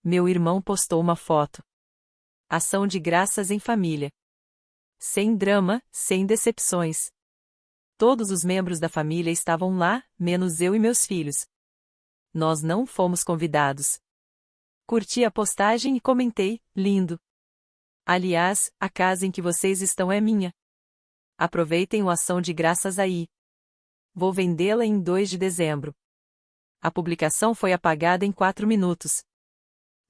Meu irmão postou uma foto. Ação de graças em família. Sem drama, sem decepções. Todos os membros da família estavam lá, menos eu e meus filhos. Nós não fomos convidados. Curti a postagem e comentei: lindo. Aliás, a casa em que vocês estão é minha. Aproveitem o ação de graças aí. Vou vendê-la em 2 de dezembro. A publicação foi apagada em 4 minutos.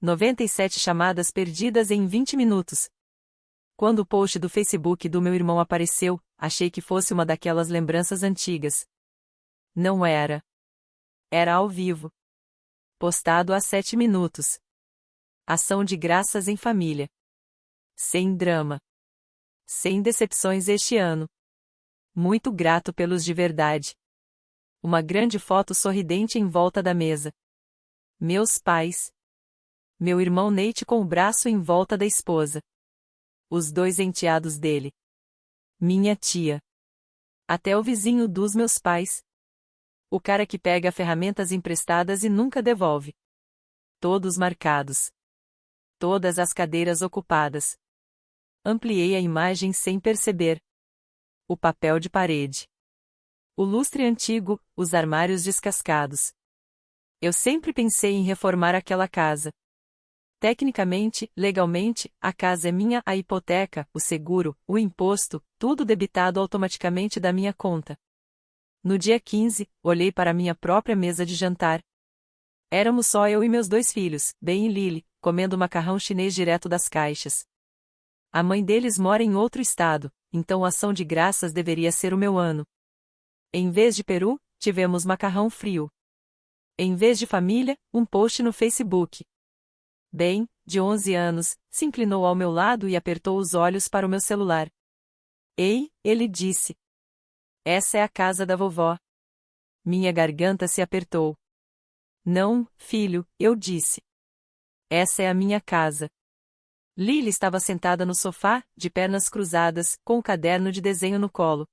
97 chamadas perdidas em 20 minutos. Quando o post do Facebook do meu irmão apareceu, achei que fosse uma daquelas lembranças antigas. Não era. Era ao vivo. Postado há 7 minutos. Ação de graças em família. Sem drama. Sem decepções este ano. Muito grato pelos de verdade. Uma grande foto sorridente em volta da mesa. Meus pais. Meu irmão Nate com o braço em volta da esposa. Os 2 enteados dele. Minha tia. Até o vizinho dos meus pais. O cara que pega ferramentas emprestadas e nunca devolve. Todos marcados. Todas as cadeiras ocupadas. Ampliei a imagem sem perceber. O papel de parede. O lustre antigo, os armários descascados. Eu sempre pensei em reformar aquela casa. Tecnicamente, legalmente, a casa é minha, a hipoteca, o seguro, o imposto, tudo debitado automaticamente da minha conta. No dia 15, olhei para minha própria mesa de jantar. Éramos só eu e meus 2 filhos, Ben e Lily, comendo macarrão chinês direto das caixas. A mãe deles mora em outro estado, então a ação de graças deveria ser o meu ano. Em vez de peru, tivemos macarrão frio. Em vez de família, um post no Facebook. Ben, de 11 anos, se inclinou ao meu lado e apertou os olhos para o meu celular. Ei, ele disse. Essa é a casa da vovó. Minha garganta se apertou. Não, filho, eu disse. Essa é a minha casa. Lily estava sentada no sofá, de pernas cruzadas, com o caderno de desenho no colo.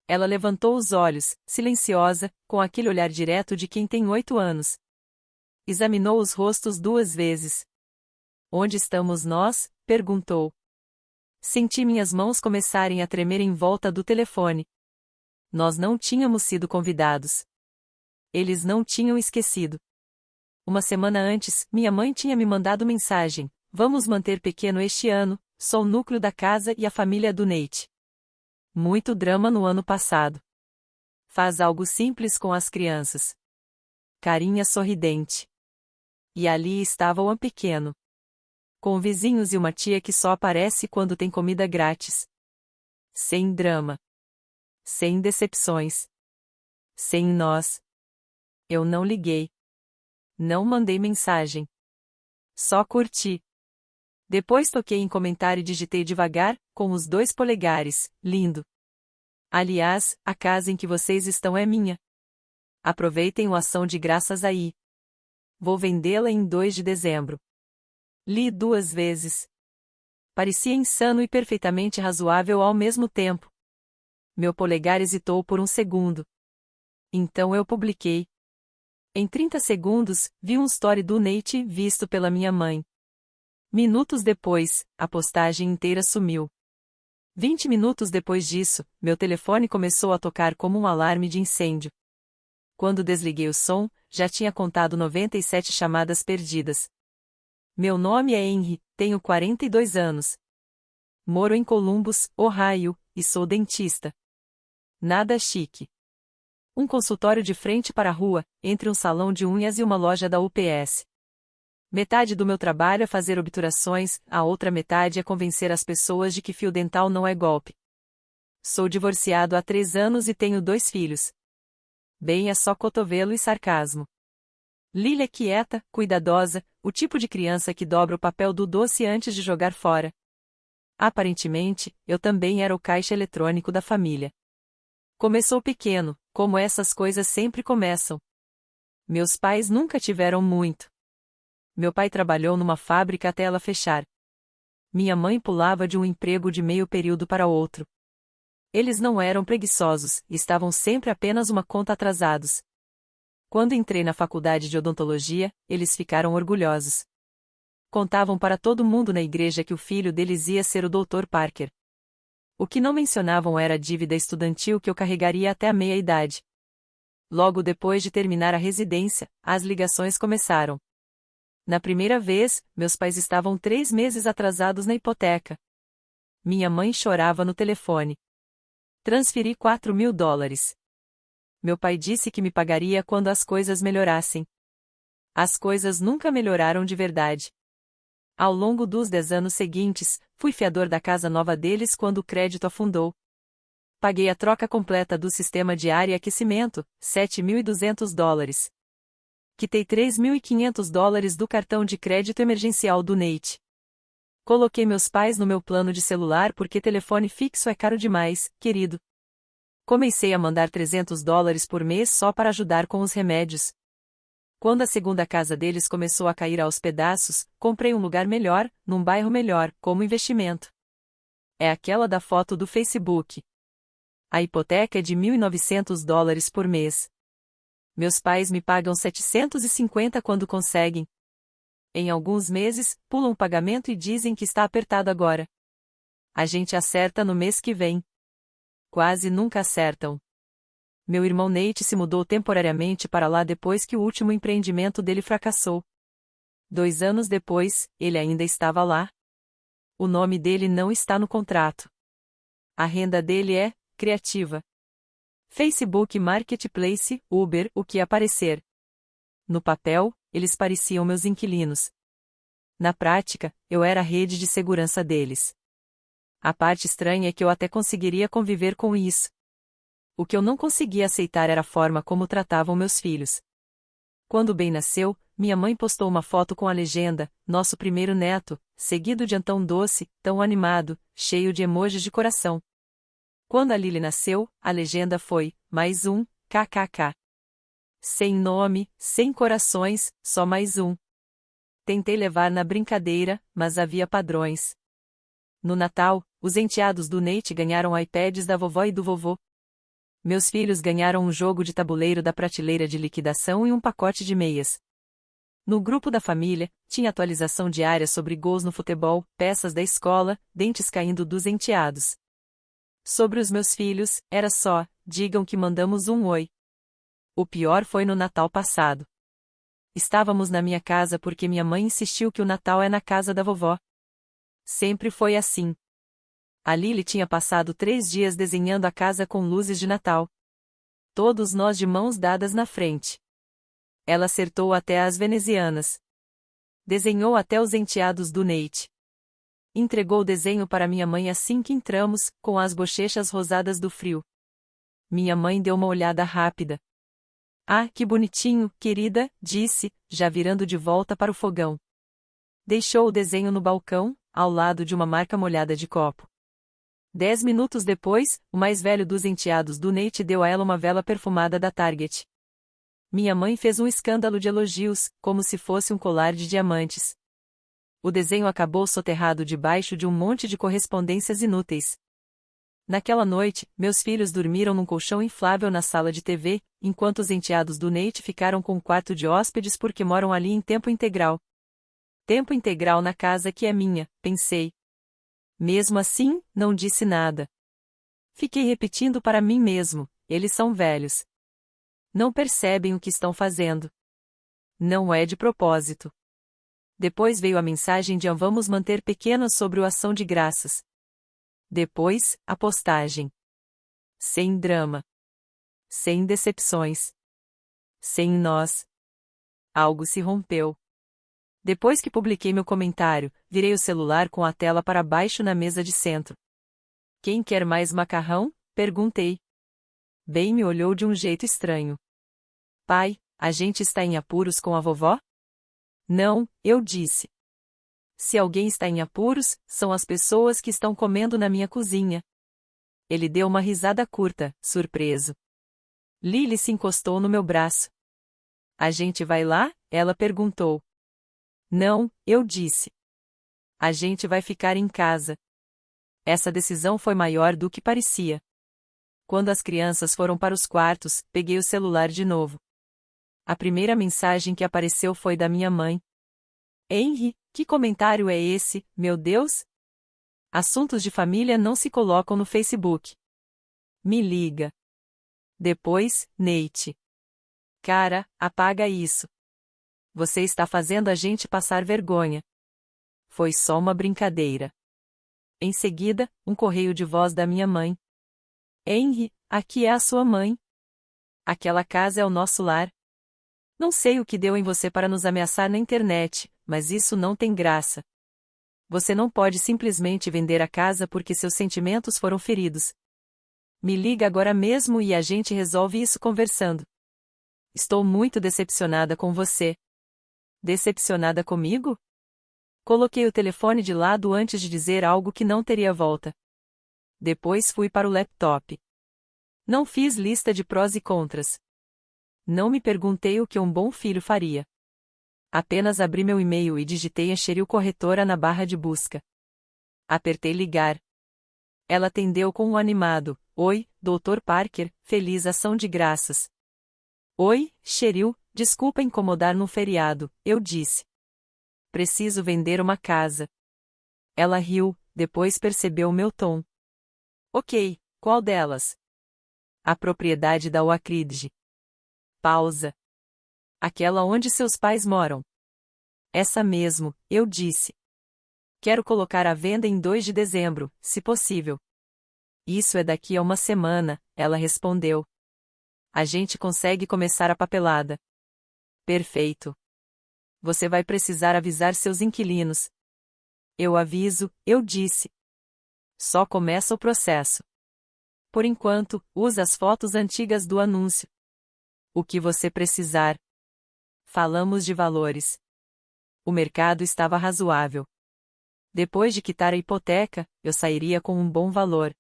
Ela levantou os olhos, silenciosa, com aquele olhar direto de quem tem 8 anos. Examinou os rostos 2 vezes. Onde estamos nós? Perguntou. Senti minhas mãos começarem a tremer em volta do telefone. Nós não tínhamos sido convidados. Eles não tinham esquecido. Uma semana antes, minha mãe tinha me mandado mensagem: vamos manter pequeno este ano, sou o núcleo da casa e a família do Nate. Muito drama no ano passado. Faz algo simples com as crianças. Carinha sorridente. E ali estava o pequeno. Com vizinhos e uma tia que só aparece quando tem comida grátis. Sem drama. Sem decepções. Sem nós. Eu não liguei. Não mandei mensagem. Só curti. Depois toquei em comentário e digitei devagar, com os 2 polegares, lindo. Aliás, a casa em que vocês estão é minha. Aproveitem o ação de graças aí. Vou vendê-la em 2 de dezembro. Li 2 vezes. Parecia insano e perfeitamente razoável ao mesmo tempo. Meu polegar hesitou por um segundo. Então eu publiquei. Em 30 segundos, vi um story do Nate visto pela minha mãe. Minutos depois, a postagem inteira sumiu. 20 minutos depois disso, meu telefone começou a tocar como um alarme de incêndio. Quando desliguei o som, já tinha contado 97 chamadas perdidas. Meu nome é Henry, tenho 42 anos. Moro em Columbus, Ohio, e sou dentista. Nada chique. Um consultório de frente para a rua, entre um salão de unhas e uma loja da UPS. Metade do meu trabalho é fazer obturações, a outra metade é convencer as pessoas de que fio dental não é golpe. Sou divorciado há 3 anos e tenho 2 filhos. Bem é só cotovelo e sarcasmo. Lily é quieta, cuidadosa, o tipo de criança que dobra o papel do doce antes de jogar fora. Aparentemente, eu também era o caixa eletrônico da família. Começou pequeno, como essas coisas sempre começam. Meus pais nunca tiveram muito. Meu pai trabalhou numa fábrica até ela fechar. Minha mãe pulava de um emprego de meio período para outro. Eles não eram preguiçosos, estavam sempre apenas uma conta atrasados. Quando entrei na faculdade de odontologia, eles ficaram orgulhosos. Contavam para todo mundo na igreja que o filho deles ia ser o Dr. Parker. O que não mencionavam era a dívida estudantil que eu carregaria até a meia-idade. Logo depois de terminar a residência, as ligações começaram. Na primeira vez, meus pais estavam 3 meses atrasados na hipoteca. Minha mãe chorava no telefone. Transferi $4.000. Meu pai disse que me pagaria quando as coisas melhorassem. As coisas nunca melhoraram de verdade. Ao longo dos 10 anos seguintes, fui fiador da casa nova deles quando o crédito afundou. Paguei a troca completa do sistema de ar e aquecimento, $7.200. Quitei $3.500 do cartão de crédito emergencial do Nate. Coloquei meus pais no meu plano de celular porque telefone fixo é caro demais, querido. Comecei a mandar $300 por mês só para ajudar com os remédios. Quando a segunda casa deles começou a cair aos pedaços, comprei um lugar melhor, num bairro melhor, como investimento. É aquela da foto do Facebook. A hipoteca é de $1.900 por mês. Meus pais me pagam $750 quando conseguem. Em alguns meses, pulam o pagamento e dizem que está apertado agora. A gente acerta no mês que vem. Quase nunca acertam. Meu irmão Nate se mudou temporariamente para lá depois que o último empreendimento dele fracassou. 2 anos depois, ele ainda estava lá. O nome dele não está no contrato. A renda dele é criativa. Facebook Marketplace, Uber, o que aparecer. No papel, eles pareciam meus inquilinos. Na prática, eu era a rede de segurança deles. A parte estranha é que eu até conseguiria conviver com isso. O que eu não conseguia aceitar era a forma como tratavam meus filhos. Quando Ben nasceu, minha mãe postou uma foto com a legenda, nosso primeiro neto, seguido de tão doce, tão animado, cheio de emojis de coração. Quando a Lily nasceu, a legenda foi, mais um, kkk. Sem nome, sem corações, só mais um. Tentei levar na brincadeira, mas havia padrões. No Natal, os enteados do Nate ganharam iPads da vovó e do vovô. Meus filhos ganharam um jogo de tabuleiro da prateleira de liquidação e um pacote de meias. No grupo da família, tinha atualização diária sobre gols no futebol, peças da escola, dentes caindo dos enteados. Sobre os meus filhos, era só, digam que mandamos um oi. O pior foi no Natal passado. Estávamos na minha casa porque minha mãe insistiu que o Natal é na casa da vovó. Sempre foi assim. A Lily tinha passado 3 dias desenhando a casa com luzes de Natal. Todos nós de mãos dadas na frente. Ela acertou até as venezianas. Desenhou até os enteados do Nate. Entregou o desenho para minha mãe assim que entramos, com as bochechas rosadas do frio. Minha mãe deu uma olhada rápida. Ah, que bonitinho, querida, disse, já virando de volta para o fogão. Deixou o desenho no balcão, ao lado de uma marca molhada de copo. 10 minutos depois, o mais velho dos enteados do Nate deu a ela uma vela perfumada da Target. Minha mãe fez um escândalo de elogios, como se fosse um colar de diamantes. O desenho acabou soterrado debaixo de um monte de correspondências inúteis. Naquela noite, meus filhos dormiram num colchão inflável na sala de TV, enquanto os enteados do Nate ficaram com um quarto de hóspedes porque moram ali em tempo integral. Tempo integral na casa que é minha, pensei. Mesmo assim, não disse nada. Fiquei repetindo para mim mesmo, eles são velhos. Não percebem o que estão fazendo. Não é de propósito. Depois veio a mensagem de vamos manter pequenas sobre o ação de graças. Depois, a postagem. Sem drama. Sem decepções. Sem nós. Algo se rompeu. Depois que publiquei meu comentário, virei o celular com a tela para baixo na mesa de centro. Quem quer mais macarrão? Perguntei. Ben me olhou de um jeito estranho. Pai, a gente está em apuros com a vovó? Não, eu disse. Se alguém está em apuros, são as pessoas que estão comendo na minha cozinha. Ele deu uma risada curta, surpreso. Lily se encostou no meu braço. A gente vai lá? Ela perguntou. Não, eu disse. A gente vai ficar em casa. Essa decisão foi maior do que parecia. Quando as crianças foram para os quartos, peguei o celular de novo. A primeira mensagem que apareceu foi da minha mãe. Henry, Que comentário é esse, meu Deus? Assuntos de família não se colocam no Facebook. Me liga. Depois, Nate. Cara, apaga isso. Você está fazendo a gente passar vergonha. Foi só uma brincadeira. Em seguida, um correio de voz da minha mãe. Henry, aqui é a sua mãe. Aquela casa é o nosso lar. Não sei o que deu em você para nos ameaçar na internet, mas isso não tem graça. Você não pode simplesmente vender a casa porque seus sentimentos foram feridos. Me liga agora mesmo e a gente resolve isso conversando. Estou muito decepcionada com você. Decepcionada comigo? Coloquei o telefone de lado antes de dizer algo que não teria volta. Depois fui para o laptop. Não fiz lista de prós e contras. Não me perguntei o que um bom filho faria. Apenas abri meu e-mail e digitei Encherio Corretora na barra de busca. Apertei ligar. Ela atendeu com um animado: Oi, Dr. Parker, feliz ação de graças. Oi, Cheryl, desculpa incomodar no feriado, eu disse. Preciso vender uma casa. Ela riu, depois percebeu meu tom. Ok, qual delas? A propriedade da Oakridge. Pausa. Aquela onde seus pais moram. Essa mesmo, eu disse. Quero colocar à venda em 2 de dezembro, se possível. Isso é daqui a uma semana, ela respondeu. A gente consegue começar a papelada. Perfeito. Você vai precisar avisar seus inquilinos. Eu aviso, eu disse. Só começa o processo. Por enquanto, usa as fotos antigas do anúncio. O que você precisar. Falamos de valores. O mercado estava razoável. Depois de quitar a hipoteca, eu sairia com um bom valor.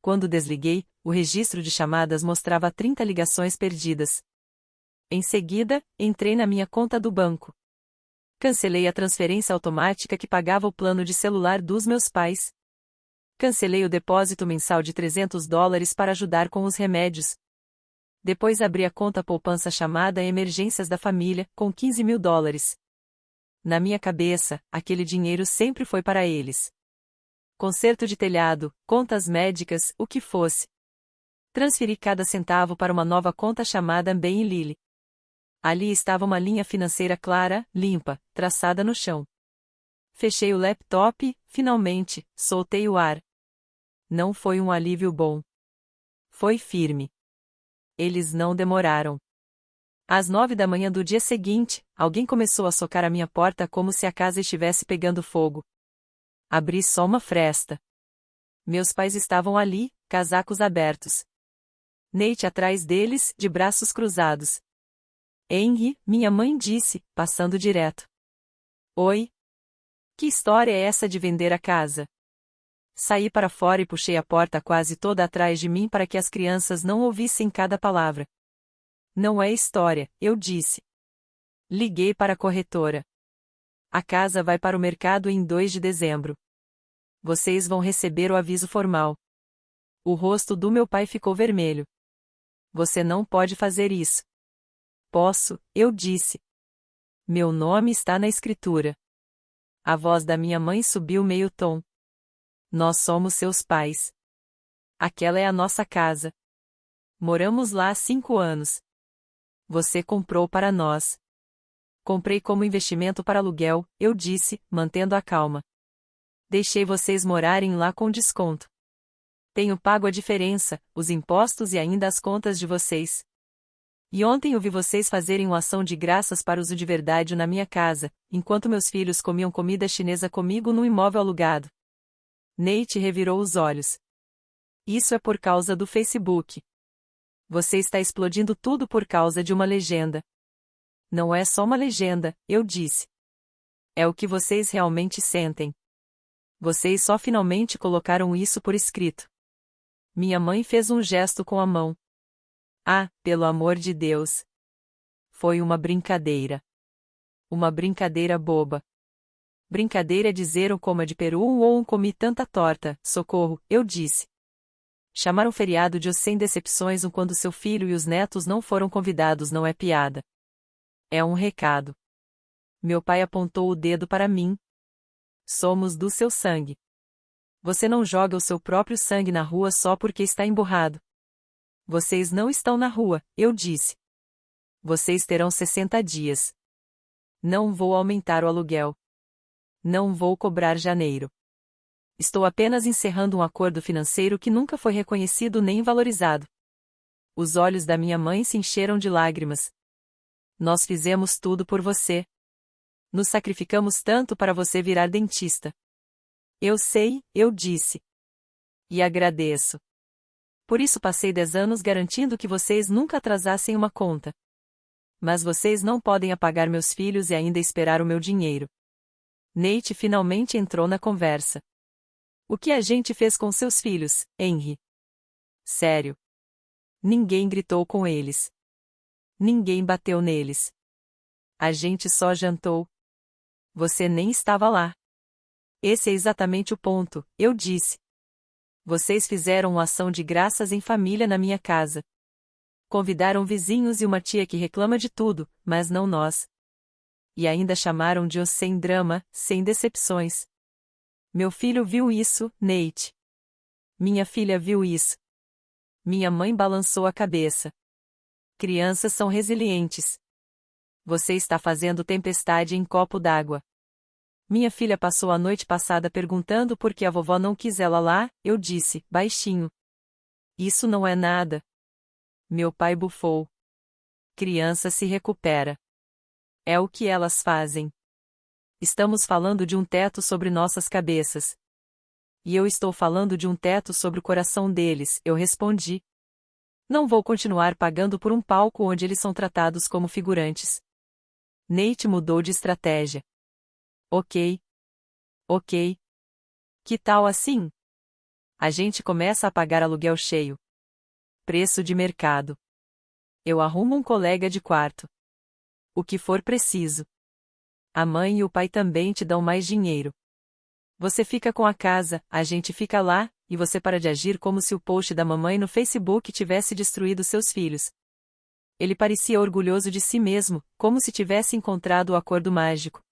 Quando desliguei, o registro de chamadas mostrava 30 ligações perdidas. Em seguida, entrei na minha conta do banco. Cancelei a transferência automática que pagava o plano de celular dos meus pais. Cancelei o depósito mensal de $300 para ajudar com os remédios. Depois abri a conta poupança chamada Emergências da Família, com $15.000. Na minha cabeça, aquele dinheiro sempre foi para eles. Conserto de telhado, contas médicas, o que fosse. Transferi cada centavo para uma nova conta chamada Ben e Lily. Ali estava uma linha financeira clara, limpa, traçada no chão. Fechei o laptop, finalmente, soltei o ar. Não foi um alívio bom. Foi firme. Eles não demoraram. Às 9 da manhã do dia seguinte, alguém começou a socar a minha porta como se a casa estivesse pegando fogo. Abri só uma fresta. Meus pais estavam ali, casacos abertos. Nate atrás deles, de braços cruzados. Henry, minha mãe disse, passando direto. Oi. Que história é essa de vender a casa? Saí para fora e puxei a porta quase toda atrás de mim para que as crianças não ouvissem cada palavra. Não é história, eu disse. Liguei para a corretora. A casa vai para o mercado em 2 de dezembro. Vocês vão receber o aviso formal. O rosto do meu pai ficou vermelho. Você não pode fazer isso. Posso, eu disse. Meu nome está na escritura. A voz da minha mãe subiu meio tom. Nós somos seus pais. Aquela é a nossa casa. Moramos lá há 5 anos. Você comprou para nós. Comprei como investimento para aluguel, eu disse, mantendo a calma. Deixei vocês morarem lá com desconto. Tenho pago a diferença, os impostos e ainda as contas de vocês. E ontem eu vi vocês fazerem uma ação de graças para uso de verdade na minha casa, enquanto meus filhos comiam comida chinesa comigo no imóvel alugado. Nate revirou os olhos. Isso é por causa do Facebook. Você está explodindo tudo por causa de uma legenda. Não é só uma legenda, eu disse. É o que vocês realmente sentem. Vocês só finalmente colocaram isso por escrito. Minha mãe fez um gesto com a mão. Ah, pelo amor de Deus. Foi uma brincadeira. Uma brincadeira boba. Brincadeira dizer um coma de peru ou um comi tanta torta, socorro, eu disse. Chamar um feriado de os 100 decepções quando seu filho e os netos não foram convidados não é piada. É um recado. Meu pai apontou o dedo para mim. Somos do seu sangue. Você não joga o seu próprio sangue na rua só porque está emburrado. Vocês não estão na rua, eu disse. Vocês terão 60 dias. Não vou aumentar o aluguel. Não vou cobrar janeiro. Estou apenas encerrando um acordo financeiro que nunca foi reconhecido nem valorizado. Os olhos da minha mãe se encheram de lágrimas. Nós fizemos tudo por você. Nos sacrificamos tanto para você virar dentista. Eu sei, eu disse. E agradeço. Por isso passei 10 anos garantindo que vocês nunca atrasassem uma conta. Mas vocês não podem apagar meus filhos e ainda esperar o meu dinheiro. Nate finalmente entrou na conversa. O que a gente fez com seus filhos, Henry? Sério. Ninguém gritou com eles. Ninguém bateu neles. A gente só jantou. Você nem estava lá. Esse é exatamente o ponto, eu disse. Vocês fizeram uma ação de graças em família na minha casa. Convidaram vizinhos e uma tia que reclama de tudo, mas não nós. E ainda chamaram de os sem drama, sem decepções. Meu filho viu isso, Nate. Minha filha viu isso. Minha mãe balançou a cabeça. Crianças são resilientes. Você está fazendo tempestade em copo d'água. Minha filha passou a noite passada perguntando por que a vovó não quis ela lá, eu disse, baixinho. Isso não é nada. Meu pai bufou. Criança se recupera. É o que elas fazem. Estamos falando de um teto sobre nossas cabeças. E eu estou falando de um teto sobre o coração deles, eu respondi. Não vou continuar pagando por um palco onde eles são tratados como figurantes. Nate mudou de estratégia. Ok. Ok. Que tal assim? A gente começa a pagar aluguel cheio. Preço de mercado. Eu arrumo um colega de quarto. O que for preciso. A mãe e o pai também te dão mais dinheiro. Você fica com a casa, a gente fica lá, e você para de agir como se o post da mamãe no Facebook tivesse destruído seus filhos. Ele parecia orgulhoso de si mesmo, como se tivesse encontrado o acordo mágico.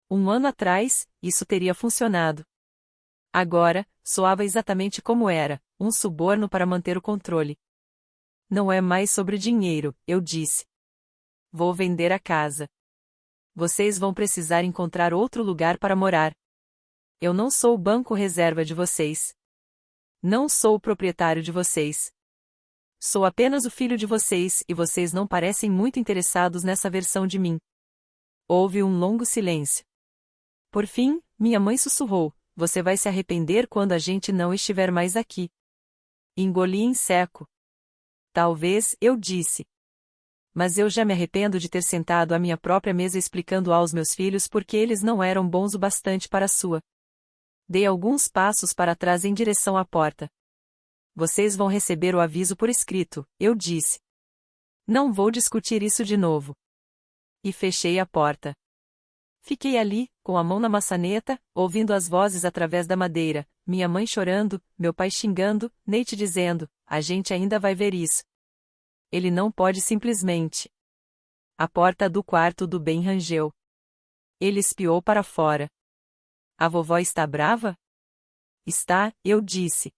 1 ano atrás, isso teria funcionado. Agora, soava exatamente como era, um suborno para manter o controle. Não é mais sobre dinheiro, eu disse. Vou vender a casa. Vocês vão precisar encontrar outro lugar para morar. Eu não sou o banco reserva de vocês. Não sou o proprietário de vocês. Sou apenas o filho de vocês e vocês não parecem muito interessados nessa versão de mim. Houve um longo silêncio. Por fim, minha mãe sussurrou, você vai se arrepender quando a gente não estiver mais aqui. Engoli em seco. Talvez, eu disse. Mas eu já me arrependo de ter sentado à minha própria mesa explicando aos meus filhos porque eles não eram bons o bastante para a sua. Dei alguns passos para trás em direção à porta. Vocês vão receber o aviso por escrito, eu disse. Não vou discutir isso de novo. E fechei a porta. Fiquei ali, com a mão na maçaneta, ouvindo as vozes através da madeira, minha mãe chorando, meu pai xingando, Nate dizendo, a gente ainda vai ver isso. Ele não pode simplesmente. A porta do quarto do Ben rangeu. Ele espiou para fora. A vovó está brava? Está, eu disse.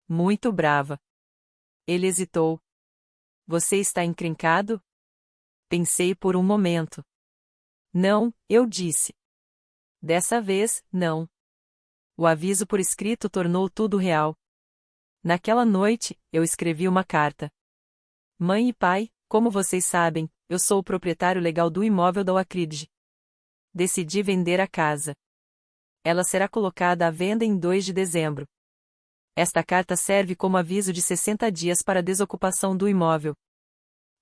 Muito brava. Ele hesitou. Você está encrencado? Pensei por um momento. Não, eu disse. Dessa vez, não. O aviso por escrito tornou tudo real. Naquela noite, eu escrevi uma carta. Mãe e pai, como vocês sabem, eu sou o proprietário legal do imóvel da Oakridge. Decidi vender a casa. Ela será colocada à venda em 2 de dezembro. Esta carta serve como aviso de 60 dias para a desocupação do imóvel.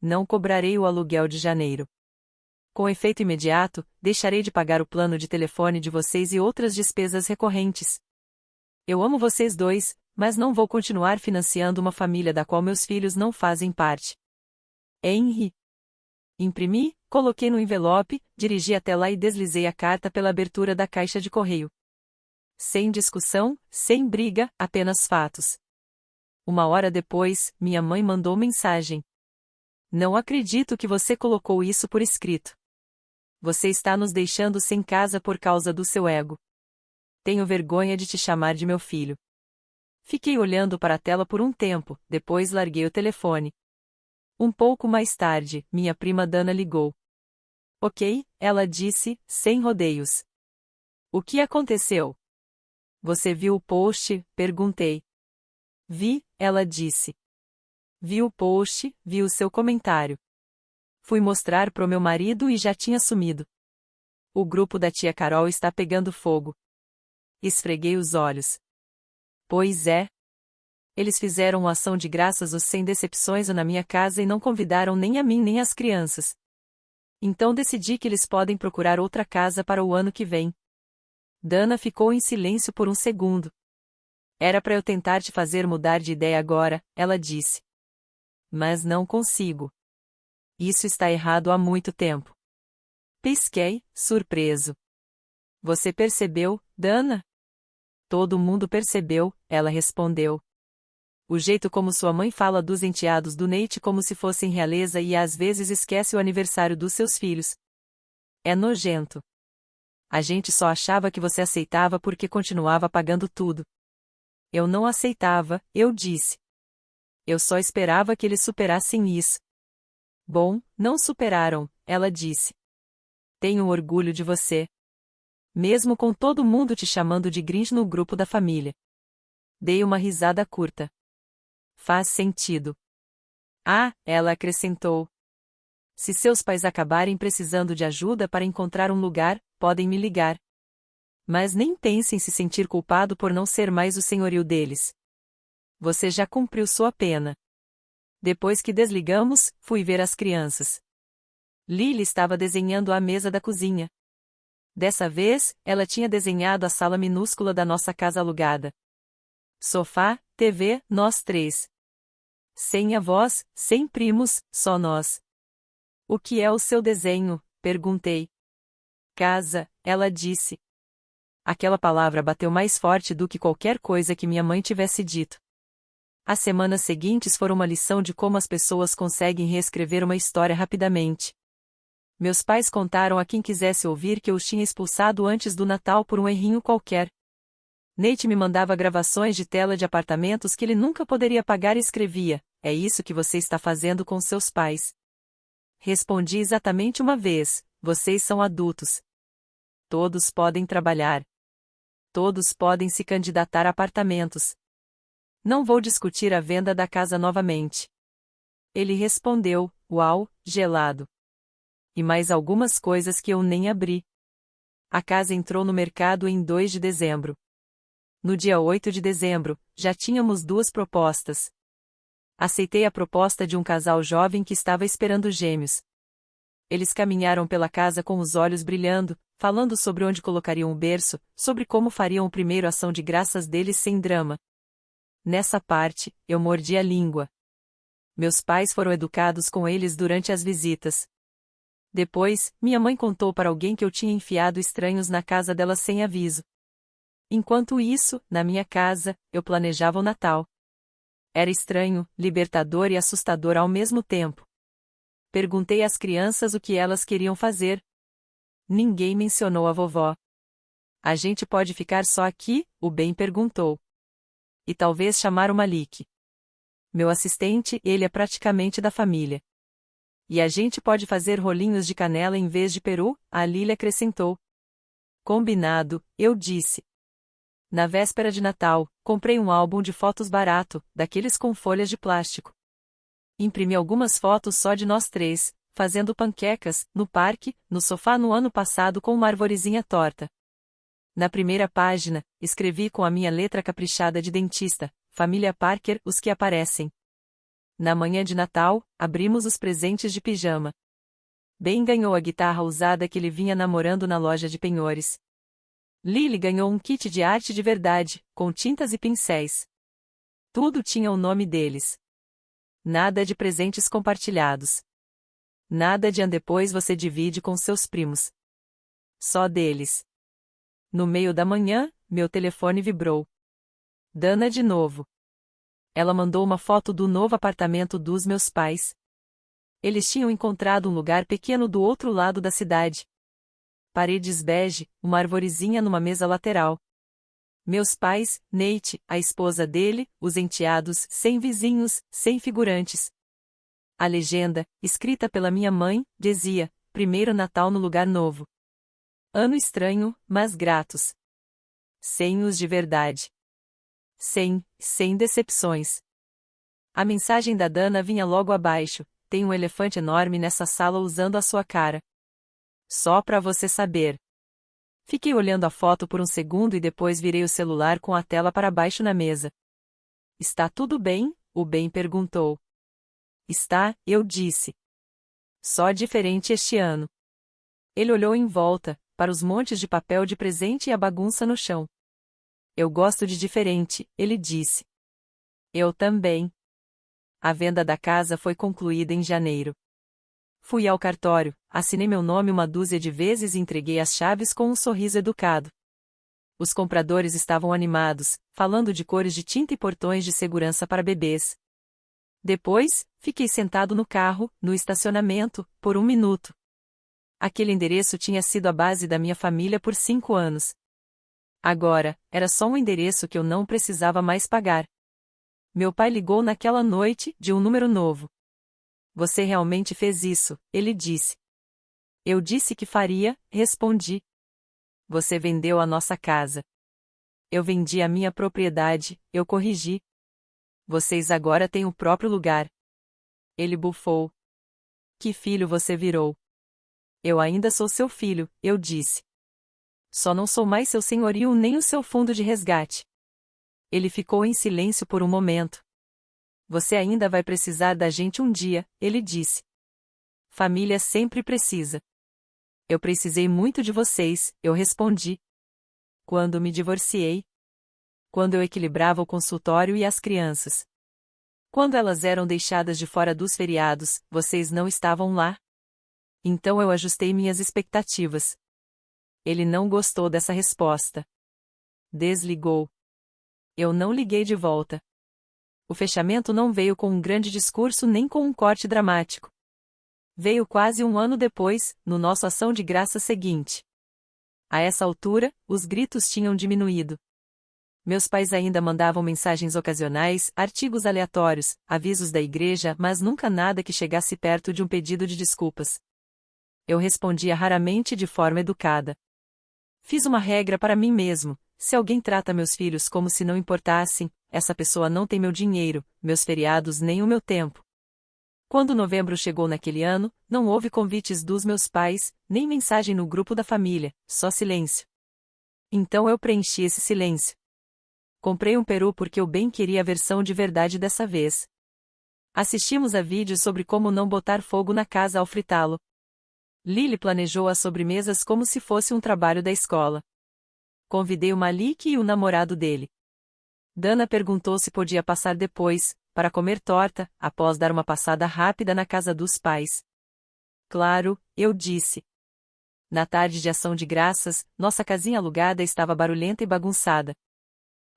Não cobrarei o aluguel de janeiro. Com efeito imediato, deixarei de pagar o plano de telefone de vocês e outras despesas recorrentes. Eu amo vocês dois, mas não vou continuar financiando uma família da qual meus filhos não fazem parte. Henry. Imprimi, coloquei no envelope, dirigi até lá e deslizei a carta pela abertura da caixa de correio. Sem discussão, sem briga, apenas fatos. 1 hora depois, minha mãe mandou mensagem. Não acredito que você colocou isso por escrito. Você está nos deixando sem casa por causa do seu ego. Tenho vergonha de te chamar de meu filho. Fiquei olhando para a tela por um tempo, depois larguei o telefone. Um pouco mais tarde, minha prima Dana ligou. Ok, ela disse, sem rodeios. O que aconteceu? Você viu o post? Perguntei. Vi, ela disse. Vi o post, vi o seu comentário. Fui mostrar pro meu marido e já tinha sumido. O grupo da tia Carol está pegando fogo. Esfreguei os olhos. Pois é. Eles fizeram uma ação de graças os 100 decepções na minha casa e não convidaram nem a mim nem as crianças. Então decidi que eles podem procurar outra casa para o ano que vem. Dana ficou em silêncio por um segundo. Era para eu tentar te fazer mudar de ideia agora, ela disse. Mas não consigo. Isso está errado há muito tempo. Pisquei, surpreso. Você percebeu, Dana? Todo mundo percebeu, ela respondeu. O jeito como sua mãe fala dos enteados do Nate como se fossem realeza e às vezes esquece o aniversário dos seus filhos. É nojento. A gente só achava que você aceitava porque continuava pagando tudo. Eu não aceitava, eu disse. Eu só esperava que eles superassem isso. Bom, não superaram, ela disse. Tenho orgulho de você. Mesmo com todo mundo te chamando de Grinch no grupo da família. Dei uma risada curta. Faz sentido. Ah, ela acrescentou. Se seus pais acabarem precisando de ajuda para encontrar um lugar, podem me ligar. Mas nem pense em se sentir culpado por não ser mais o senhorio deles. Você já cumpriu sua pena. Depois que desligamos, fui ver as crianças. Lily estava desenhando a mesa da cozinha. Dessa vez, ela tinha desenhado a sala minúscula da nossa casa alugada. Sofá, TV, nós três. Sem avós, sem primos, só nós. O que é o seu desenho? Perguntei. Casa, ela disse. Aquela palavra bateu mais forte do que qualquer coisa que minha mãe tivesse dito. As semanas seguintes foram uma lição de como as pessoas conseguem reescrever uma história rapidamente. Meus pais contaram a quem quisesse ouvir que eu os tinha expulsado antes do Natal por um errinho qualquer. Nate me mandava gravações de tela de apartamentos que ele nunca poderia pagar e escrevia: é isso que você está fazendo com seus pais. Respondi exatamente uma vez: vocês são adultos. Todos podem trabalhar. Todos podem se candidatar a apartamentos. Não vou discutir a venda da casa novamente. Ele respondeu: uau, gelado. E mais algumas coisas que eu nem abri. A casa entrou no mercado em 2 de dezembro. No dia 8 de dezembro, já tínhamos 2 propostas. Aceitei a proposta de um casal jovem que estava esperando gêmeos. Eles caminharam pela casa com os olhos brilhando, falando sobre onde colocariam o berço, sobre como fariam o primeiro ação de graças deles sem drama. Nessa parte, eu mordi a língua. Meus pais foram educados com eles durante as visitas. Depois, minha mãe contou para alguém que eu tinha enfiado estranhos na casa dela sem aviso. Enquanto isso, na minha casa, eu planejava o Natal. Era estranho, libertador e assustador ao mesmo tempo. Perguntei às crianças o que elas queriam fazer. Ninguém mencionou a vovó. A gente pode ficar só aqui? O Ben perguntou. E talvez chamar o Malik. Meu assistente, ele é praticamente da família. E a gente pode fazer rolinhos de canela em vez de peru, a Lily acrescentou. Combinado, eu disse. Na véspera de Natal, comprei um álbum de fotos barato, daqueles com folhas de plástico. Imprimi algumas fotos só de nós três, fazendo panquecas, no parque, no sofá no ano passado com uma arvorezinha torta. Na primeira página, escrevi com a minha letra caprichada de dentista: Família Parker, os que aparecem. Na manhã de Natal, abrimos os presentes de pijama. Ben ganhou a guitarra usada que ele vinha namorando na loja de penhores. Lily ganhou um kit de arte de verdade, com tintas e pincéis. Tudo tinha o nome deles. Nada de presentes compartilhados. Nada de depois você divide com seus primos. Só deles. No meio da manhã, meu telefone vibrou. Dana de novo. Ela mandou uma foto do novo apartamento dos meus pais. Eles tinham encontrado um lugar pequeno do outro lado da cidade. paredes bege, uma arvorezinha numa mesa lateral. Meus pais, Nate, a esposa dele, os enteados, sem vizinhos, sem figurantes. A legenda, escrita pela minha mãe, dizia: Primeiro Natal no lugar novo. Ano estranho, mas gratos. Sem os de verdade. Sem decepções. A mensagem da Dana vinha logo abaixo: tem um elefante enorme nessa sala usando a sua cara. Só pra você saber. Fiquei olhando a foto por um segundo e depois virei o celular com a tela para baixo na mesa. Está tudo bem? O Ben perguntou. Está, eu disse. Só diferente este ano. Ele olhou em volta, para os montes de papel de presente e a bagunça no chão. Eu gosto de diferente, ele disse. Eu também. A venda da casa foi concluída em janeiro. Fui ao cartório, assinei meu nome uma dúzia de vezes e entreguei as chaves com um sorriso educado. Os compradores estavam animados, falando de cores de tinta e portões de segurança para bebês. Depois, fiquei sentado no carro, no estacionamento, por 1 minuto. Aquele endereço tinha sido a base da minha família por 5 anos. Agora, era só um endereço que eu não precisava mais pagar. Meu pai ligou naquela noite, de um número novo. Você realmente fez isso, ele disse. Eu disse que faria, respondi. Você vendeu a nossa casa. Eu vendi a minha propriedade, eu corrigi. Vocês agora têm o próprio lugar. Ele bufou. Que filho você virou? Eu ainda sou seu filho, eu disse. Só não sou mais seu senhorio nem o seu fundo de resgate. Ele ficou em silêncio por um momento. Você ainda vai precisar da gente um dia, ele disse. Família sempre precisa. Eu precisei muito de vocês, eu respondi. Quando me divorciei. Quando eu equilibrava o consultório e as crianças. Quando elas eram deixadas de fora dos feriados, vocês não estavam lá. Então eu ajustei minhas expectativas. Ele não gostou dessa resposta. Desligou. Eu não liguei de volta. O fechamento não veio com um grande discurso nem com um corte dramático. Veio quase um ano depois, no nosso ação de graça seguinte. A essa altura, os gritos tinham diminuído. Meus pais ainda mandavam mensagens ocasionais, artigos aleatórios, avisos da igreja, mas nunca nada que chegasse perto de um pedido de desculpas. Eu respondia raramente de forma educada. Fiz uma regra para mim mesmo: se alguém trata meus filhos como se não importassem, essa pessoa não tem meu dinheiro, meus feriados nem o meu tempo. Quando novembro chegou naquele ano, não houve convites dos meus pais, nem mensagem no grupo da família, só silêncio. Então eu preenchi esse silêncio. Comprei um peru porque eu bem queria a versão de verdade dessa vez. Assistimos a vídeos sobre como não botar fogo na casa ao fritá-lo. Lily planejou as sobremesas como se fosse um trabalho da escola. Convidei o Malik e o namorado dele. Dana perguntou se podia passar depois, para comer torta, após dar uma passada rápida na casa dos pais. Claro, eu disse. Na tarde de ação de graças, nossa casinha alugada estava barulhenta e bagunçada.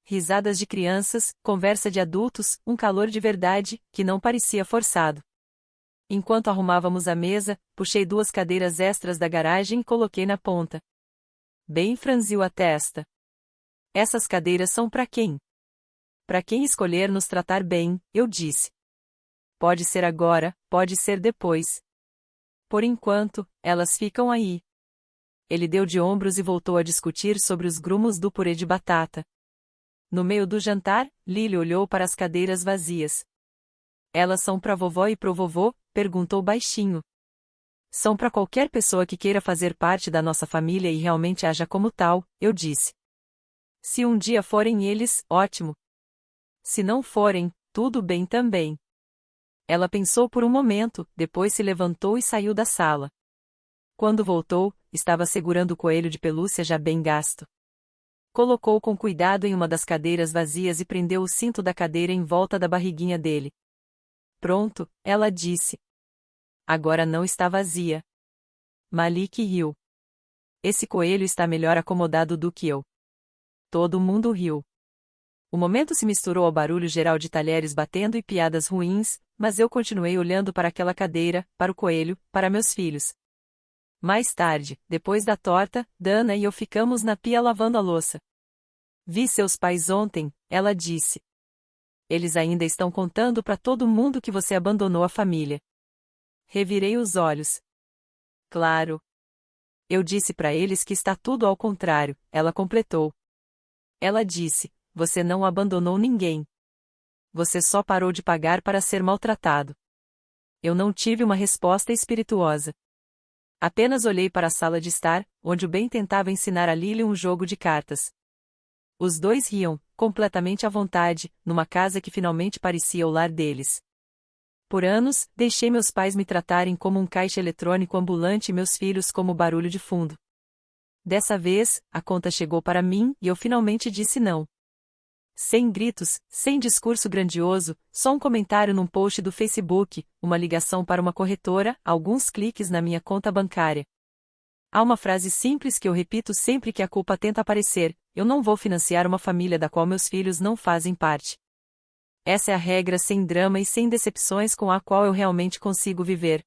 Risadas de crianças, conversa de adultos, um calor de verdade, que não parecia forçado. Enquanto arrumávamos a mesa, puxei 2 cadeiras extras da garagem e coloquei na ponta. Ben franziu a testa. Essas cadeiras são para quem? Para quem escolher nos tratar bem, eu disse. Pode ser agora, pode ser depois. Por enquanto, elas ficam aí. Ele deu de ombros e voltou a discutir sobre os grumos do purê de batata. No meio do jantar, Lily olhou para as cadeiras vazias. Elas são para vovó e pro vovô? Perguntou baixinho. São para qualquer pessoa que queira fazer parte da nossa família e realmente haja como tal, eu disse. Se um dia forem eles, ótimo. Se não forem, tudo bem também. Ela pensou por um momento, depois se levantou e saiu da sala. Quando voltou, estava segurando o coelho de pelúcia já bem gasto. Colocou com cuidado em uma das cadeiras vazias e prendeu o cinto da cadeira em volta da barriguinha dele. Pronto, ela disse. Agora não está vazia. Malik riu. Esse coelho está melhor acomodado do que eu. Todo mundo riu. O momento se misturou ao barulho geral de talheres batendo e piadas ruins, mas eu continuei olhando para aquela cadeira, para o coelho, para meus filhos. Mais tarde, depois da torta, Dana e eu ficamos na pia lavando a louça. Vi seus pais ontem, ela disse. Eles ainda estão contando para todo mundo que você abandonou a família. Revirei os olhos. Claro. Eu disse para eles que está tudo ao contrário, ela completou. Ela disse: você não abandonou ninguém. Você só parou de pagar para ser maltratado. Eu não tive uma resposta espirituosa. Apenas olhei para a sala de estar, onde o Ben tentava ensinar a Lily um jogo de cartas. Os dois riam, completamente à vontade, numa casa que finalmente parecia o lar deles. Por anos, deixei meus pais me tratarem como um caixa eletrônico ambulante e meus filhos como barulho de fundo. Dessa vez, a conta chegou para mim e eu finalmente disse não. Sem gritos, sem discurso grandioso, só um comentário num post do Facebook, uma ligação para uma corretora, alguns cliques na minha conta bancária. Há uma frase simples que eu repito sempre que a culpa tenta aparecer: eu não vou financiar uma família da qual meus filhos não fazem parte. Essa é a regra sem drama e sem decepções com a qual eu realmente consigo viver.